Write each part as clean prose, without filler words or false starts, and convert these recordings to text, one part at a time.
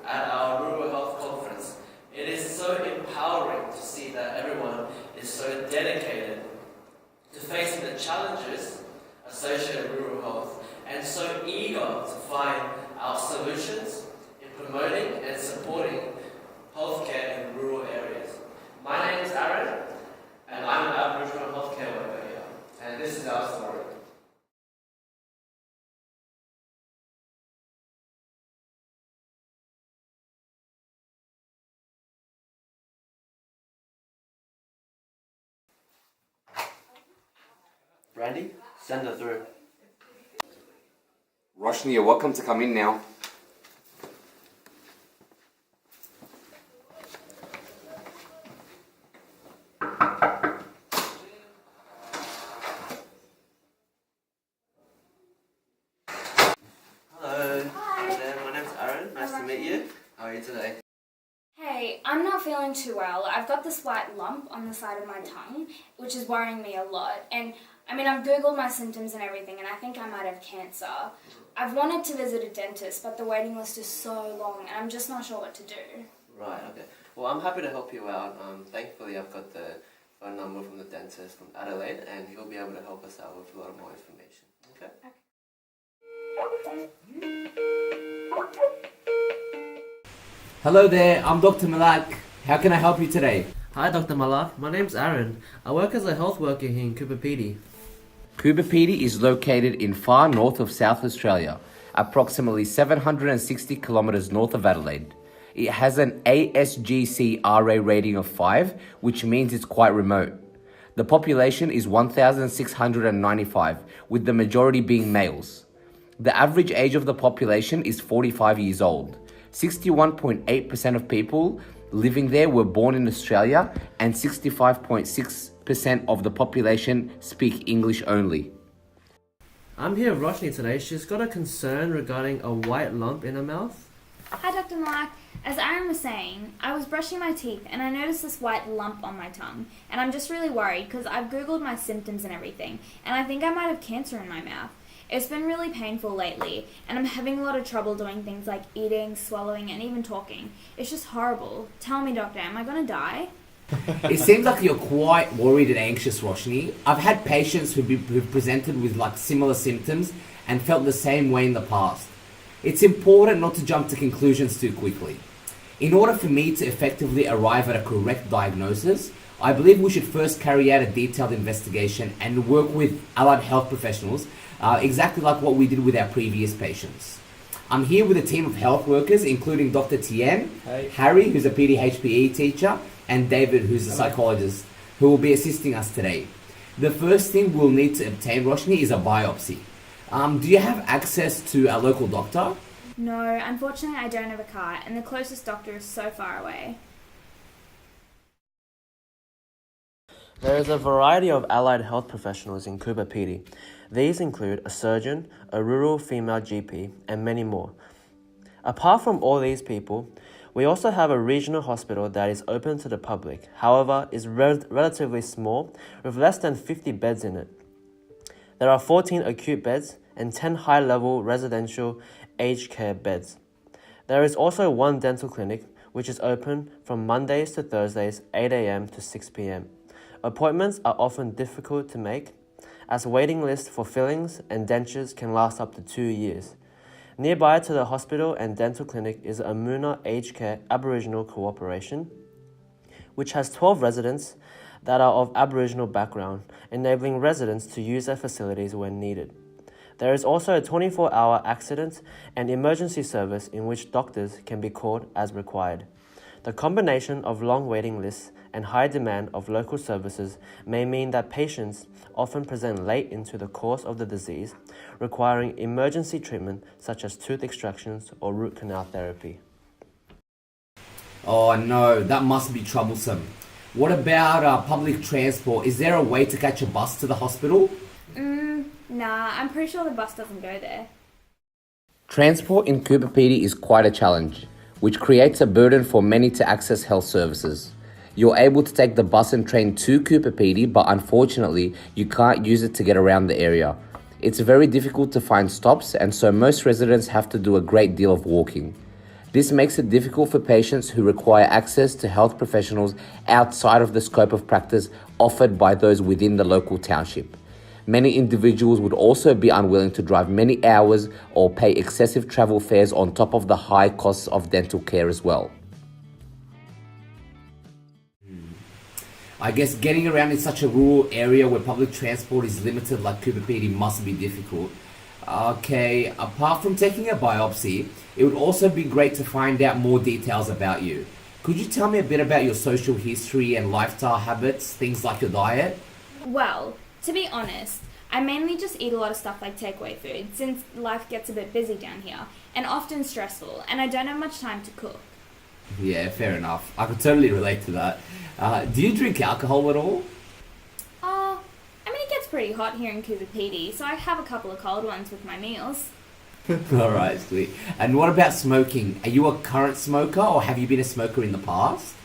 at our Rural Health Conference. It is so empowering to see that everyone is so dedicated to facing the challenges associated with rural health and so eager to find our solutions in promoting and supporting healthcare in rural areas. My name is Aaron, and I'm an Aboriginal healthcare worker here, and this is our story. Randy, send her through. Roshni, you're welcome to come in now. Hello. Hi there, my name's Aaron. Nice to meet you. How are you today? Hey, I'm not feeling too well. I've got this white lump on the side of my tongue, which is worrying me a lot. And I've Googled my symptoms and everything, and I think I might have cancer. I've wanted to visit a dentist, but the waiting list is so long, and I'm just not sure what to do. Right, okay. Well, I'm happy to help you out. Thankfully, I've got the phone number from the dentist from Adelaide, and he'll be able to help us out with a lot more information. Okay? Hello there, I'm Dr. Malak. How can I help you today? Hi, Dr. Malak. My name's Aaron. I work as a health worker here in Coober Pedy. Coober Pedy is located in far north of South Australia, approximately 760 kilometres north of Adelaide. It has an ASGCRA rating of 5, which means it's quite remote. The population is 1,695, with the majority being males. The average age of the population is 45 years old. 61.8% of people living there were born in Australia, and 65.6% of the population speak English only. I'm here with Roshni today. She's got a concern regarding a white lump in her mouth. Hi, Dr. Malak. As Aaron was saying, I was brushing my teeth and I noticed this white lump on my tongue. And I'm just really worried because I've Googled my symptoms and everything, and I think I might have cancer in my mouth. It's been really painful lately, and I'm having a lot of trouble doing things like eating, swallowing, and even talking. It's just horrible. Tell me, doctor, am I going to die? It seems like you're quite worried and anxious, Roshni. I've had patients who've presented with similar symptoms and felt the same way in the past. It's important not to jump to conclusions too quickly. In order for me to effectively arrive at a correct diagnosis, I believe we should first carry out a detailed investigation and work with allied health professionals, exactly like what we did with our previous patients. I'm here with a team of health workers, including Dr. Tien, Harry, who's a PDHPE teacher, and David, who's a psychologist, who will be assisting us today. The first thing we'll need to obtain, Roshni, is a biopsy. Do you have access to a local doctor? No, unfortunately I don't have a car, and the closest doctor is so far away. There is a variety of allied health professionals in Coober Pedy. These include a surgeon, a rural female GP, and many more. Apart from all these people, we also have a regional hospital that is open to the public, however, is relatively small with less than 50 beds in it. There are 14 acute beds and 10 high-level residential aged care beds. There is also one dental clinic which is open from Mondays to Thursdays 8 a.m. to 6 p.m. Appointments are often difficult to make, as waiting lists for fillings and dentures can last up to 2 years. Nearby to the hospital and dental clinic is Amuna Aged Care Aboriginal Cooperation, which has 12 residents that are of Aboriginal background, enabling residents to use their facilities when needed. There is also a 24-hour accident and emergency service in which doctors can be called as required. The combination of long waiting lists and high demand of local services may mean that patients often present late into the course of the disease, requiring emergency treatment such as tooth extractions or root canal therapy. Oh no, that must be troublesome. What about public transport? Is there a way to catch a bus to the hospital? Nah, I'm pretty sure the bus doesn't go there. Transport in Coober Pedy is quite a challenge, which creates a burden for many to access health services. You're able to take the bus and train to Coober Pedy, but unfortunately, you can't use it to get around the area. It's very difficult to find stops, and so most residents have to do a great deal of walking. This makes it difficult for patients who require access to health professionals outside of the scope of practice offered by those within the local township. Many individuals would also be unwilling to drive many hours or pay excessive travel fares on top of the high costs of dental care as well. I guess getting around in such a rural area where public transport is limited like Coober Pedy must be difficult. Okay, apart from taking a biopsy, it would also be great to find out more details about you. Could you tell me a bit about your social history and lifestyle habits, things like your diet? Well, to be honest, I mainly just eat a lot of stuff like takeaway food since life gets a bit busy down here and often stressful, and I don't have much time to cook. Yeah, fair enough. I could totally relate to that. Do you drink alcohol at all? I mean, it gets pretty hot here in Coober Pedy, so I have a couple of cold ones with my meals. Alright, sweet. And what about smoking? Are you a current smoker or have you been a smoker in the past?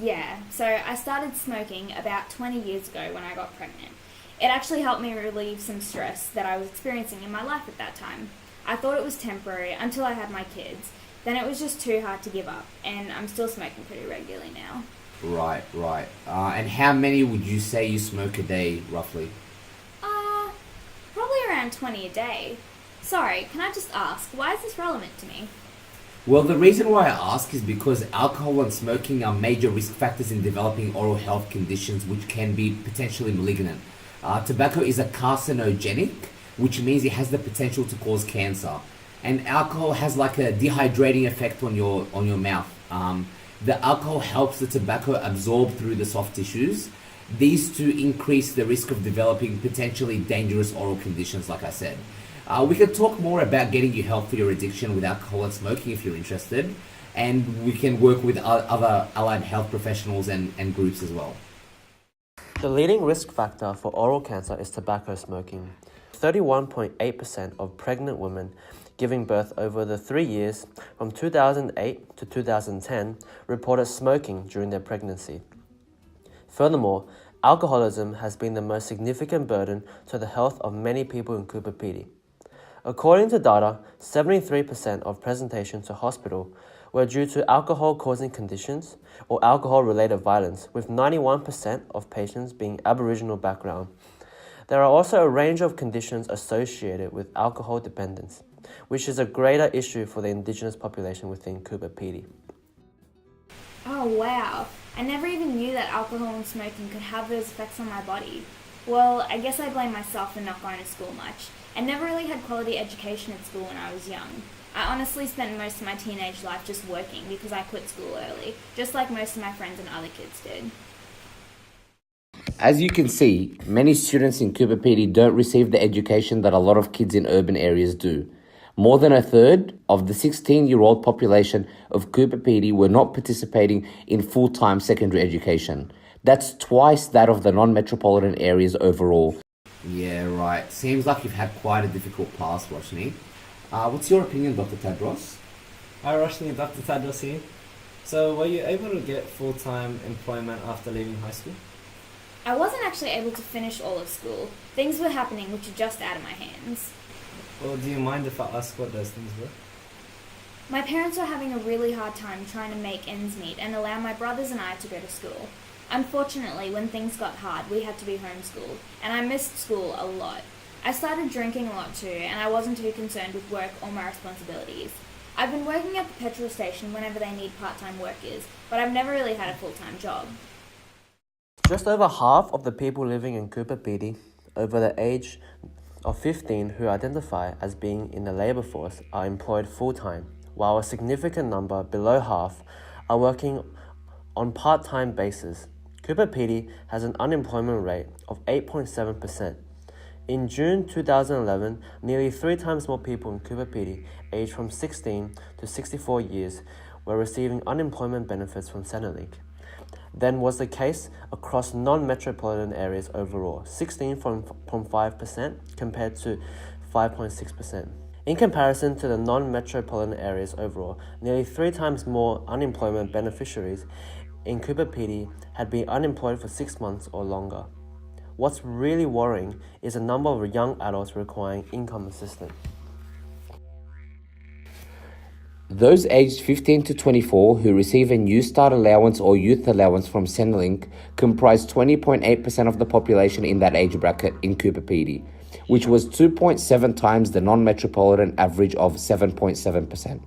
Yeah, so I started smoking about 20 years ago when I got pregnant. It actually helped me relieve some stress that I was experiencing in my life at that time. I thought it was temporary until I had my kids. Then it was just too hard to give up, and I'm still smoking pretty regularly now. Right. And how many would you say you smoke a day, roughly? Probably around 20 a day. Sorry, can I just ask, why is this relevant to me? Well, the reason why I ask is because alcohol and smoking are major risk factors in developing oral health conditions which can be potentially malignant. Tobacco is a carcinogenic, which means it has the potential to cause cancer. And alcohol has like a dehydrating effect on your mouth. The alcohol helps the tobacco absorb through the soft tissues. These two increase the risk of developing potentially dangerous oral conditions, like I said. We can talk more about getting you help for your addiction with alcohol and smoking if you're interested. And we can work with other allied health professionals and groups as well. The leading risk factor for oral cancer is tobacco smoking. 31.8% of pregnant women giving birth over the 3 years from 2008 to 2010 reported smoking during their pregnancy. Furthermore, alcoholism has been the most significant burden to the health of many people in Coober Pedy. According to data, 73% of presentations to hospital were due to alcohol-causing conditions or alcohol-related violence, with 91% of patients being Aboriginal background. There are also a range of conditions associated with alcohol dependence, which is a greater issue for the Indigenous population within Coober Pedy. Oh wow, I never even knew that alcohol and smoking could have those effects on my body. Well, I guess I blame myself for not going to school much. I never really had quality education at school when I was young. I honestly spent most of my teenage life just working because I quit school early, just like most of my friends and other kids did. As you can see, many students in Coober Pedy don't receive the education that a lot of kids in urban areas do. More than a third of the 16-year-old population of Coober Pedy were not participating in full-time secondary education. That's twice that of the non-metropolitan areas overall. Yeah, right. Seems like you've had quite a difficult past, Roshni. What's your opinion, Dr. Tadros? Hi Roshni, Dr. Tadros here. So, were you able to get full-time employment after leaving high school? I wasn't actually able to finish all of school. Things were happening which were just out of my hands. Well, do you mind if I ask what those things were? My parents were having a really hard time trying to make ends meet and allow my brothers and I to go to school. Unfortunately, when things got hard, we had to be homeschooled, and I missed school a lot. I started drinking a lot too, and I wasn't too concerned with work or my responsibilities. I've been working at the petrol station whenever they need part-time workers, but I've never really had a full-time job. Just over half of the people living in Coober Pedy over the age of 15 who identify as being in the labour force are employed full-time, while a significant number, below half, are working on part-time basis. Coober Pedy has an unemployment rate of 8.7%. In June 2011, nearly 3 times more people in Coober Pedy aged from 16 to 64 years were receiving unemployment benefits from Centrelink than was the case across non-metropolitan areas overall, 16.5% compared to 5.6%. In comparison to the non-metropolitan areas overall, nearly 3 times more unemployment beneficiaries in Coober Pedy had been unemployed for 6 months or longer. What's really worrying is the number of young adults requiring income assistance. Those aged 15 to 24 who receive a New Start allowance or youth allowance from Centrelink comprise 20.8% of the population in that age bracket in Coober Pedy, which was 2.7 times the non-metropolitan average of 7.7%.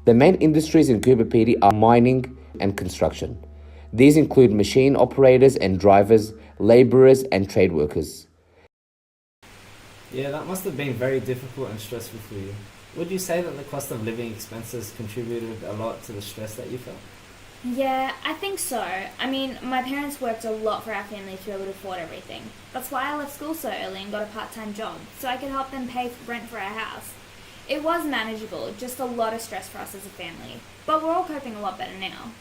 The main industries in Coober Pedy are mining and construction. These include machine operators and drivers, labourers and trade workers. Yeah, that must have been very difficult and stressful for you. Would you say that the cost of living expenses contributed a lot to the stress that you felt? Yeah, I think so. I mean, my parents worked a lot for our family to be able to afford everything. That's why I left school so early and got a part-time job, so I could help them pay rent for our house. It was manageable, just a lot of stress for us as a family. But we're all coping a lot better now.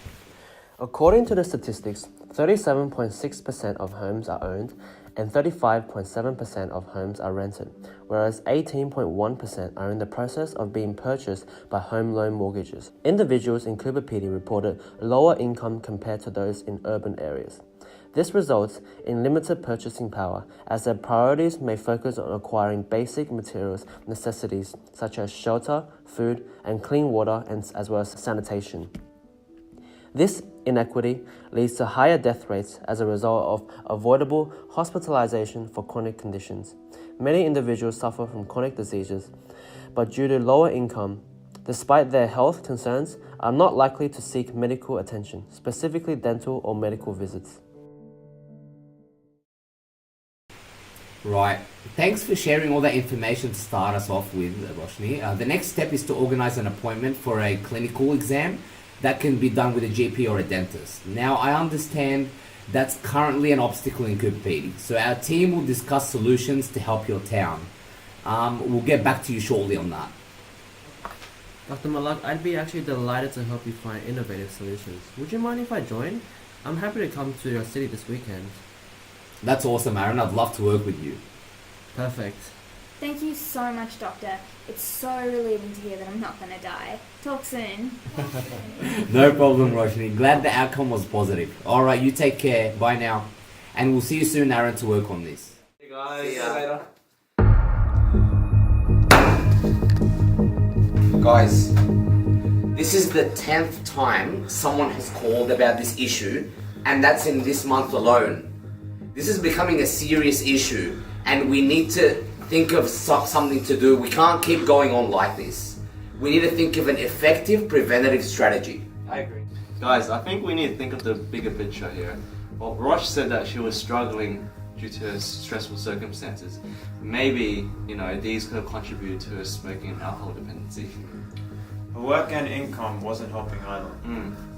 According to the statistics, 37.6% of homes are owned and 35.7% of homes are rented, whereas 18.1% are in the process of being purchased by home loan mortgages. Individuals in Coober Pedy reported lower income compared to those in urban areas. This results in limited purchasing power, as their priorities may focus on acquiring basic materials necessities such as shelter, food, and clean water, as well as sanitation. This inequity leads to higher death rates as a result of avoidable hospitalization for chronic conditions. Many individuals suffer from chronic diseases, but due to lower income, despite their health concerns, are not likely to seek medical attention, specifically dental or medical visits. Right. Thanks for sharing all that information to start us off with, Roshni. The next step is to organize an appointment for a clinical exam that can be done with a GP or a dentist. Now, I understand that's currently an obstacle in Coober Pedy, so our team will discuss solutions to help your town. We'll get back to you shortly on that. Dr. Malak, I'd be actually delighted to help you find innovative solutions. Would you mind if I join? I'm happy to come to your city this weekend. That's awesome, Aaron. I'd love to work with you. Perfect. Thank you so much, Doctor. It's so relieving to hear that I'm not going to die. Talk soon. No problem, Roshni. Glad the outcome was positive. All right, you take care. Bye now. And we'll see you soon, Aaron, to work on this. Hey guys, see you later. Guys, this is the 10th time someone has called about this issue, and that's in this month alone. This is becoming a serious issue, and we need to think of something to do. We can't keep going on like this. We need to think of an effective preventative strategy. I agree. Guys, I think we need to think of the bigger picture here. Well, Rosh said that she was struggling due to stressful circumstances. Maybe, these could have contributed to her smoking and alcohol dependency. Her work and income wasn't helping either,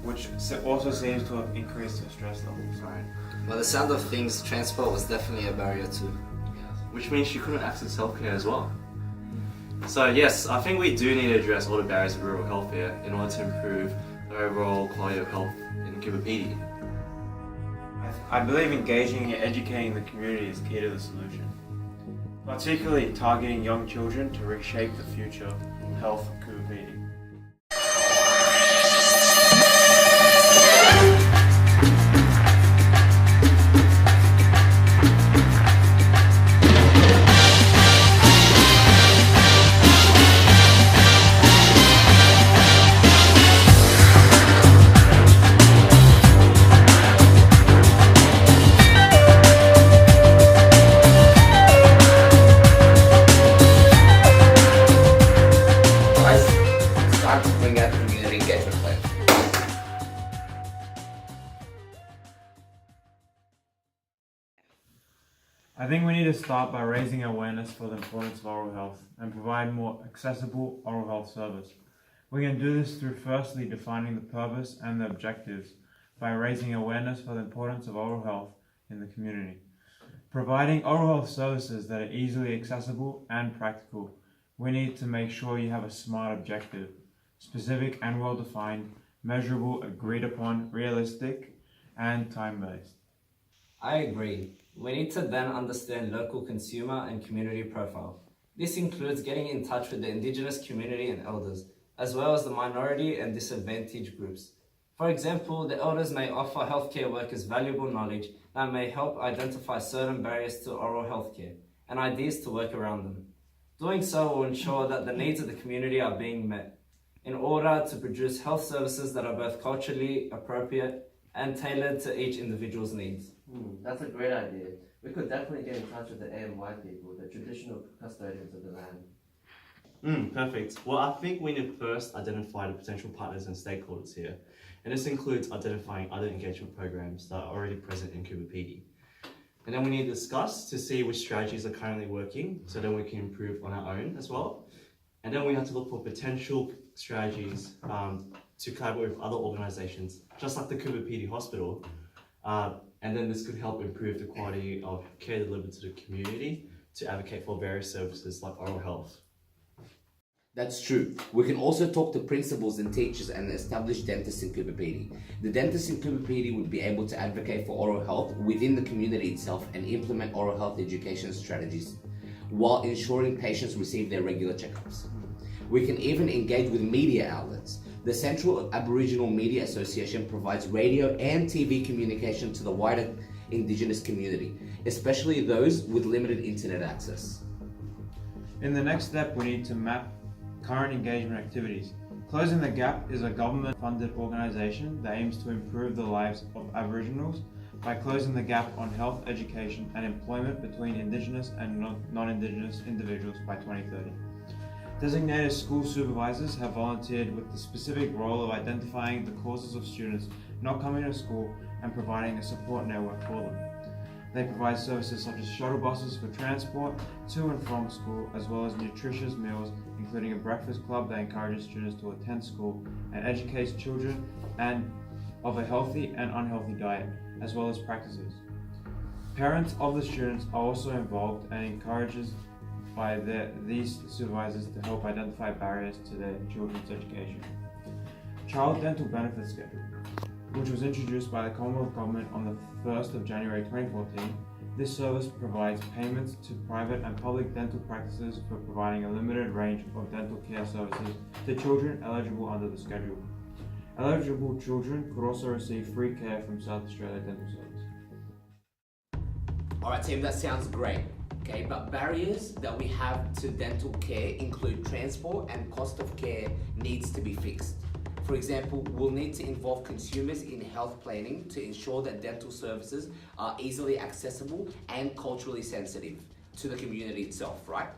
Which also seems to have increased her stress levels. Right. By the sound of things, transport was definitely a barrier too. Which means she couldn't access healthcare as well. So yes, I think we do need to address all the barriers of rural healthcare in order to improve the overall quality of health in Coober Pedy. I believe engaging and educating the community is key to the solution, particularly targeting young children to reshape the future health of Coober Pedy. I think we need to start by raising awareness for the importance of oral health and provide more accessible oral health service. We can do this through firstly defining the purpose and the objectives by raising awareness for the importance of oral health in the community. Providing oral health services that are easily accessible and practical. We need to make sure you have a SMART objective, specific and well-defined, measurable, agreed upon, realistic, and time-based. I agree. We need to then understand local consumer and community profile. This includes getting in touch with the Indigenous community and elders, as well as the minority and disadvantaged groups. For example, the elders may offer healthcare workers valuable knowledge that may help identify certain barriers to oral healthcare and ideas to work around them. Doing so will ensure that the needs of the community are being met. in order to produce health services that are both culturally appropriate and tailored to each individual's needs. That's a great idea. We could definitely get in touch with the AMY people, the traditional custodians of the land. Perfect. Well, I think we need to first identify the potential partners and stakeholders here. And this includes identifying other engagement programs that are already present in Coober Pedy. And then we need to discuss to see which strategies are currently working so then we can improve on our own as well. And then we have to look for potential strategies to collaborate with other organizations, just like the Coober Pedy Hospital. And then this could help improve the quality of care delivered to the community to advocate for various services like oral health. That's true. We can also talk to principals and teachers and established dentists in Coober Pedy. The dentists in Coober Pedy would be able to advocate for oral health within the community itself and implement oral health education strategies while ensuring patients receive their regular checkups. We can even engage with media outlets. The Central Aboriginal Media Association provides radio and TV communication to the wider Indigenous community, especially those with limited internet access. In the next step, we need to map current engagement activities. Closing the Gap is a government-funded organisation that aims to improve the lives of Aboriginals by closing the gap on health, education and employment between Indigenous and non-Indigenous individuals by 2030. Designated school supervisors have volunteered with the specific role of identifying the causes of students not coming to school and providing a support network for them. They provide services such as shuttle buses for transport to and from school, as well as nutritious meals, including a breakfast club that encourages students to attend school and educates children and of a healthy and unhealthy diet, as well as practices. Parents of the students are also involved and encouraged by these supervisors to help identify barriers to their children's education. Child Dental Benefit Schedule, which was introduced by the Commonwealth Government on the 1st of January 2014. This service provides payments to private and public dental practices for providing a limited range of dental care services to children eligible under the schedule. Eligible children could also receive free care from South Australia Dental Service. Alright team, that sounds great. Okay, but barriers that we have to dental care include transport and cost of care needs to be fixed. For example, we'll need to involve consumers in health planning to ensure that dental services are easily accessible and culturally sensitive to the community itself, right?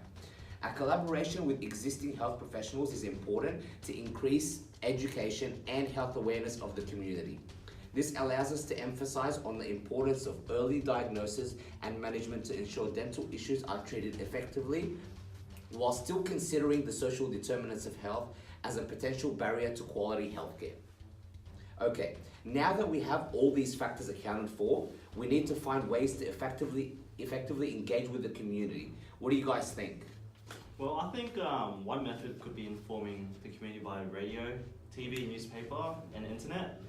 A collaboration with existing health professionals is important to increase education and health awareness of the community. This allows us to emphasize on the importance of early diagnosis and management to ensure dental issues are treated effectively, while still considering the social determinants of health as a potential barrier to quality healthcare. Okay, now that we have all these factors accounted for, we need to find ways to effectively engage with the community. What do you guys think? Well, I think one method could be informing the community via radio, TV, newspaper, and internet.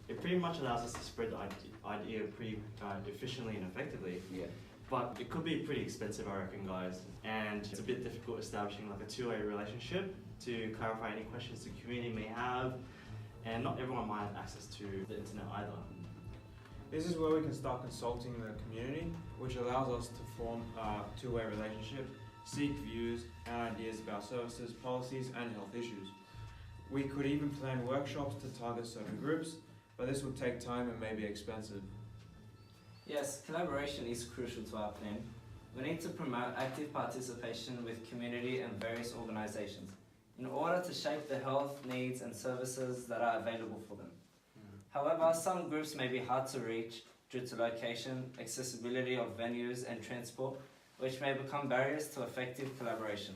It pretty much allows us to spread the idea pretty efficiently and effectively. Yeah. But it could be pretty expensive, I reckon, guys. And it's a bit difficult establishing like a two-way relationship to clarify any questions the community may have. And not everyone might have access to the internet either. This is where we can start consulting the community, which allows us to form a two-way relationship, seek views and ideas about services, policies and health issues. We could even plan workshops to target certain groups, but this would take time and may be expensive. Yes, collaboration is crucial to our plan. We need to promote active participation with community and various organizations in order to shape the health needs and services that are available for them. However, some groups may be hard to reach due to location, accessibility of venues and transport, which may become barriers to effective collaboration.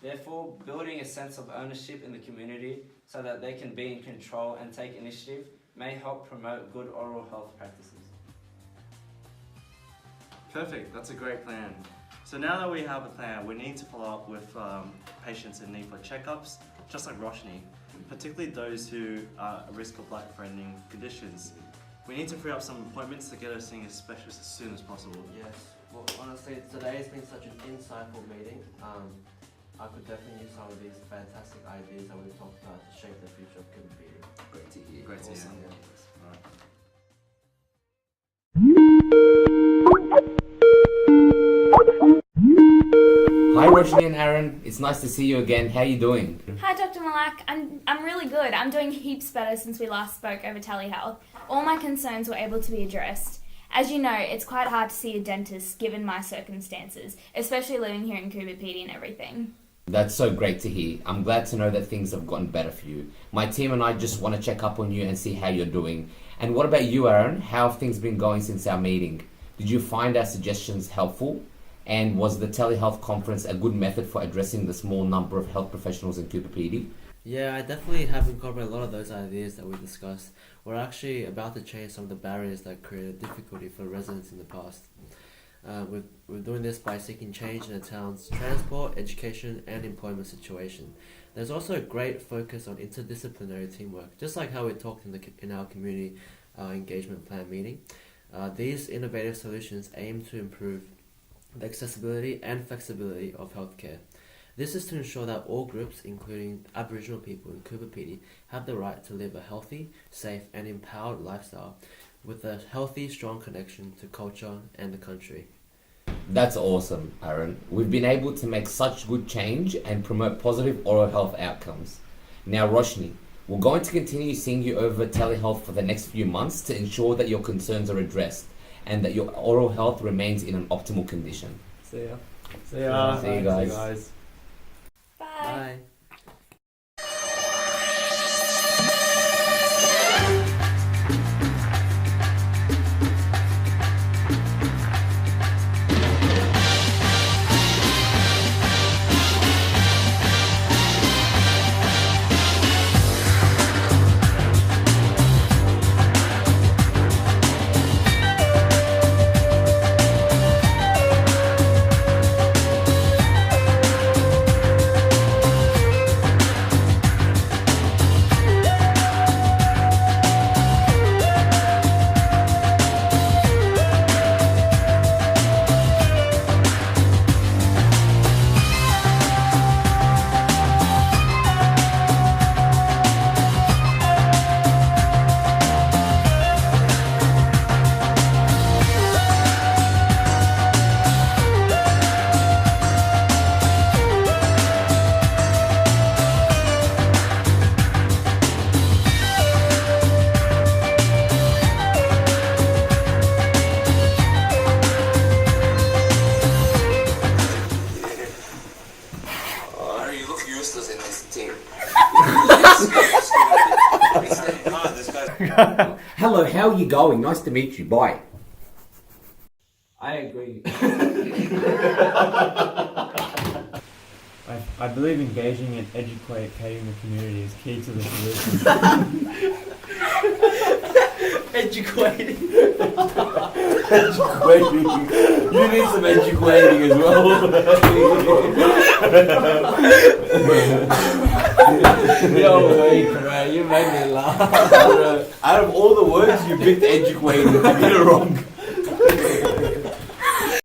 Therefore, building a sense of ownership in the community so that they can be in control and take initiative may help promote good oral health practices. Perfect, that's a great plan. So now that we have a plan, we need to follow up with patients in need for checkups, just like Roshni, particularly those who are at risk of life-threatening conditions. We need to free up some appointments to get us seeing a specialist as soon as possible. Yes, well honestly today has been such an insightful meeting. I could definitely use some of these fantastic ideas that we've talked about to shape the future of Coober Pedy. Great to hear. Great to hear. Awesome. All right. Hi Roshni and Aaron. It's nice to see you again. How you doing? Hi, Dr. Malak. I'm really good. I'm doing heaps better since we last spoke over telehealth. All my concerns were able to be addressed. As you know, it's quite hard to see a dentist given my circumstances, especially living here in Coober Pedy and everything. That's so great to hear. I'm glad to know that things have gotten better for you. My team and I just want to check up on you and see how you're doing. And what about you, Aaron? How have things been going since our meeting? Did you find our suggestions helpful? And was the telehealth conference a good method for addressing the small number of health professionals in Coober Pedy? Yeah, I definitely have incorporated a lot of those ideas that we discussed. We're actually about to change some of the barriers that created difficulty for residents in the past. We're doing this by seeking change in the town's transport, education, and employment situation. There's also a great focus on interdisciplinary teamwork, just like how we talked in our community engagement plan meeting. These innovative solutions aim to improve the accessibility and flexibility of healthcare. This is to ensure that all groups, including Aboriginal people in Coober Pedy, have the right to live a healthy, safe, and empowered lifestyle with a healthy, strong connection to culture and the country. That's awesome, Aaron. We've been able to make such good change and promote positive oral health outcomes. Now, Roshni, we're going to continue seeing you over telehealth for the next few months to ensure that your concerns are addressed and that your oral health remains in an optimal condition. See ya. See ya. See you guys. Bye. Bye. Hello, how are you going? Nice to meet you. Bye. I agree. I believe engaging and educating the community is key to the solution. Educating. Educating. You need some educating as well. Yo, wait, man. You made me laugh. Out of all the words, you picked educating to get it wrong.